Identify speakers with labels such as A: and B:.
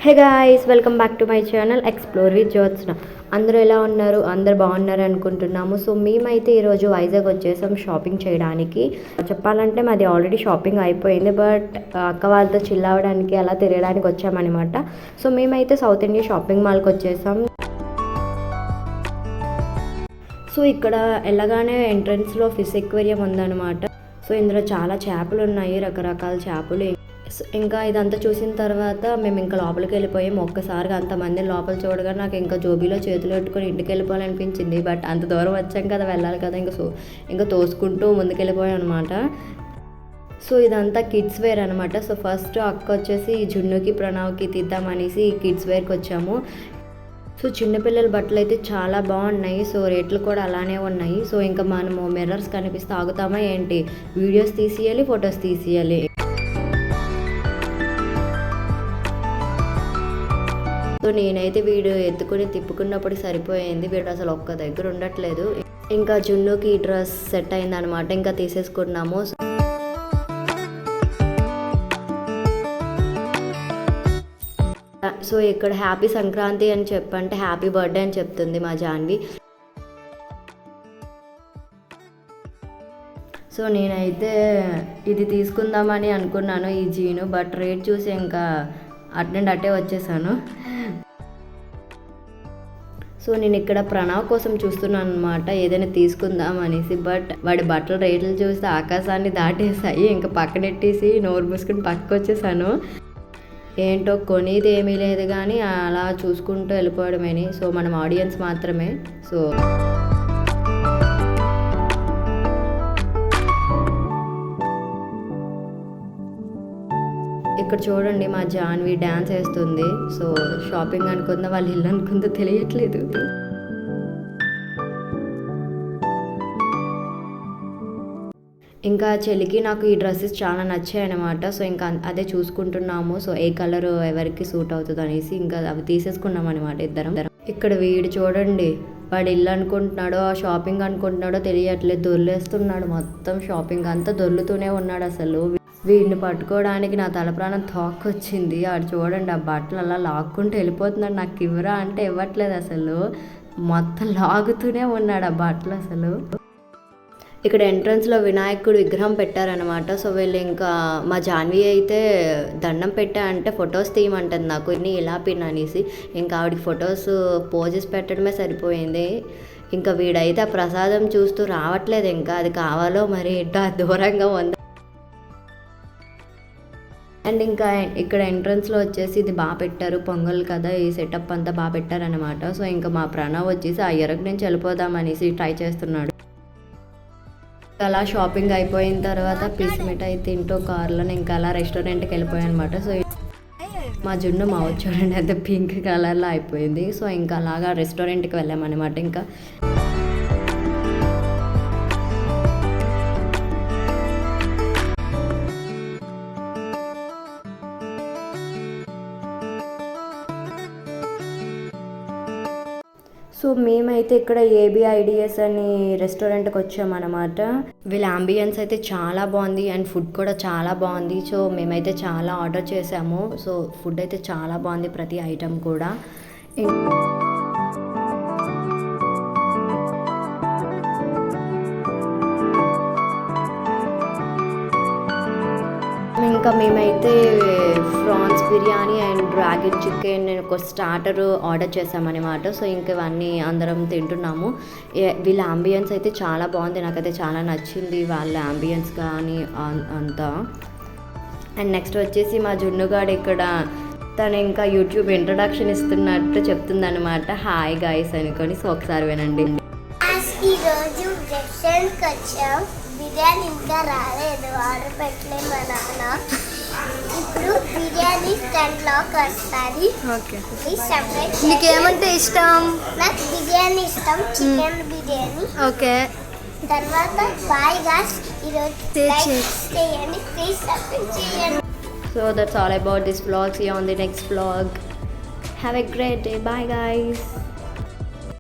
A: Hey guys, welcome back to my channel explore with Jyotsna. అందరూ ఎలా ఉన్నారు? అందరు బాగున్నారు అనుకుంటున్నాము. సో మేమైతే ఈరోజు వైజాగ్ వచ్చేసాం షాపింగ్ చేయడానికి. చెప్పాలంటే మాది ఆల్రెడీ షాపింగ్ అయిపోయింది, బట్ అక్క వాళ్ళతో చిల్ అవ్వడానికి అలా తిరగడానికి వచ్చామన్నమాట. సో మేమైతే సౌత్ ఇండియా షాపింగ్ మాల్కి వచ్చేసాం. సో ఇక్కడ వెళ్ళగానే ఎంట్రన్స్లో ఫిష్ ఎక్వేరియం ఉందన్నమాట. సో ఇందులో చాలా చేపలు ఉన్నాయి, రకరకాల చేపలు. ఇంకా ఇదంతా చూసిన తర్వాత మేము ఇంకా లోపలికి వెళ్ళిపోయాము. ఒక్కసారిగా అంతమంది లోపల చూడగా నాకు ఇంకా జోబీలో చేతులు పెట్టుకొని ఇంటికి వెళ్ళిపోవాలనిపించింది. బట్ అంత దూరం వచ్చాం కదా, వెళ్ళాలి కదా, ఇంకా తోసుకుంటూ ముందుకు వెళ్ళిపోయాం అనమాట. సో ఇదంతా కిడ్స్ వేర్ అనమాట. సో ఫస్ట్ అక్క వచ్చేసి జున్నుకి ప్రణవ్కి తీద్దామనేసి కిడ్స్ వేర్కి వచ్చాము. సో చిన్నపిల్లల బట్టలు అయితే చాలా బాగున్నాయి. సో రేట్లు కూడా అలానే ఉన్నాయి. సో ఇంకా మనము మిర్రర్స్ కనిపిస్తే ఆగుతామా ఏంటి, వీడియోస్ తీసేయాలి, ఫొటోస్ తీసేయాలి. సో నేనైతే వీడు ఎత్తుకుని తిప్పుకున్నప్పుడు సరిపోయింది. వీడు అసలు ఒక్క దగ్గర ఉండట్లేదు. ఇంకా జున్నుకి డ్రెస్ సెట్ అయిందనమాట, ఇంకా తీసేసుకున్నాము. సో ఇక్కడ హ్యాపీ సంక్రాంతి అని చెప్పంటే హ్యాపీ బర్త్డే అని చెప్తుంది మా జాన్వి. సో నేనైతే ఇది తీసుకుందామని అనుకున్నాను, ఈ జీను, బట్ రేట్ చూసి ఇంకా అట్టే వచ్చేసాను. సో నేను ఇక్కడ ప్రణవ్ కోసం చూస్తున్నాను అనమాట, ఏదైనా తీసుకుందాం అనేసి. బట్ వాడి బట్టల రేట్లు చూస్తే ఆకాశాన్ని దాటేసాయి. ఇంకా పక్కనెట్టేసి నోరు మూసుకుని పక్కకు వచ్చేసాను. ఏంటో కొనేది ఏమీ లేదు కానీ అలా చూసుకుంటూ వెళ్ళిపోవడమేని. సో మనం ఆడియన్స్ మాత్రమే. సో ఇక్కడ చూడండి, మా జాన్వి డ్యాన్స్ వేస్తుంది. సో షాపింగ్ అనుకుందా వాళ్ళు ఇల్లు అనుకుందో తెలియట్లేదు. ఇంకా చెల్లికి నాకు ఈ డ్రెస్సెస్ చాలా నచ్చాయి అనమాట. సో ఇంకా అదే చూసుకుంటున్నాము. సో ఏ కలర్ ఎవరికి సూట్ అవుతుంది అనేసి ఇంకా అవి తీసేసుకున్నాం అనమాట ఇద్దరం. ఇక్కడ వీడు చూడండి, వాడు ఇల్లు అనుకుంటున్నాడో షాపింగ్ అనుకుంటున్నాడో తెలియట్లేదు, దొర్లేస్తున్నాడు. మొత్తం షాపింగ్ అంతా దొర్లుతూనే ఉన్నాడు. అసలు వీడిని పట్టుకోవడానికి నా తల ప్రాణం తోక్కొచ్చింది. ఆడు చూడండి, ఆ బట్టలు అలా లాక్కుంటూ వెళ్ళిపోతున్నాడు. నాకు ఇవ్వరా అంటే ఇవ్వట్లేదు, అసలు మొత్తం లాగుతూనే ఉన్నాడు ఆ బట్టలు. అసలు ఇక్కడ ఎంట్రన్స్లో వినాయకుడు విగ్రహం పెట్టారనమాట. సో వీళ్ళు ఇంకా మా జాన్వి అయితే దండం పెట్టా అంటే ఫొటోస్ తీయమంటుంది నాకు, ఇన్ని ఇలా పిన్ అనేసి. ఇంకా ఆవిడకి ఫొటోస్ పోజెస్ పెట్టడమే సరిపోయింది. ఇంకా వీడైతే ఆ ప్రసాదం చూస్తూ రావట్లేదు. ఇంకా అది కావాలో మరి ఏంటో దూరంగా ఉంది. అండ్ ఇంకా ఇక్కడ ఎంట్రన్స్లో వచ్చేసి ఇది బాగా పెట్టారు, పొంగల్ కదా, ఈ సెటప్ అంతా బాగా పెట్టారనమాట. సో ఇంకా మా ప్రణవ్ వచ్చేసి ఆ ఎరకు నుంచి వెళ్ళిపోదామనేసి ట్రై చేస్తున్నాడు. అలా షాపింగ్ అయిపోయిన తర్వాత పీస్ మిఠాయి తింటూ కార్లో ఇంకా అలా రెస్టారెంట్కి వెళ్ళిపోయాయి అనమాట. సో మా జున్ను మా చూడండి అయితే పింక్ కలర్లో అయిపోయింది. సో ఇంకా అలాగా రెస్టారెంట్కి వెళ్ళామన్నమాట. ఇంకా సో మేమైతే ఇక్కడ ఏబిఐడిఎస్ అని రెస్టారెంట్కి వచ్చామన్నమాట. వీళ్ళ అంబియన్స్ అయితే చాలా బాగుంది అండ్ ఫుడ్ కూడా చాలా బాగుంది. సో మేమైతే చాలా ఆర్డర్ చేసాము. సో ఫుడ్ అయితే చాలా బాగుంది, ప్రతి ఐటమ్ కూడా. ఇంకా మేమైతే prawns biryani and dragon chicken ఒక స్టార్టర్ ఆర్డర్ చేసామన్నమాట. సో ఇంక ఇవన్నీ అందరం తింటున్నాము. వీళ్ళ అంబియన్స్ అయితే చాలా బాగుంది, నాకైతే చాలా నచ్చింది వాళ్ళ అంబియన్స్ కానీ అంతా. అండ్ నెక్స్ట్ వచ్చేసి మా జున్నుగాడు ఇక్కడ తను ఇంకా యూట్యూబ్ ఇంట్రడక్షన్ ఇస్తున్నట్టు చెప్తుందనమాట, హాయ్ గాయ్స్ అనుకొని. సో ఒకసారి వినండి.
B: ఈరోజు రెస్టారెంట్కి వచ్చాం. బిర్యానీ ఇంకా రాలేదు, ఆర్డర్ పెట్టలేదు మా నాన్న. ఇప్పుడు బిర్యానీ స్టాండ్లోకి వస్తుంది.
A: నీకేమంటే ఇష్టం?
B: నాకు బిర్యానీ ఇష్టం, చికెన్ బిర్యానీ.
A: ఓకే,
B: తర్వాత బాయ్ గాయ్స్, ఈరోజు చేయండి, ప్లీజ్ సబ్స్క్రైబ్ చేయండి.
A: So that's all about this vlog. See you on the next vlog. Have a great day. Bye guys.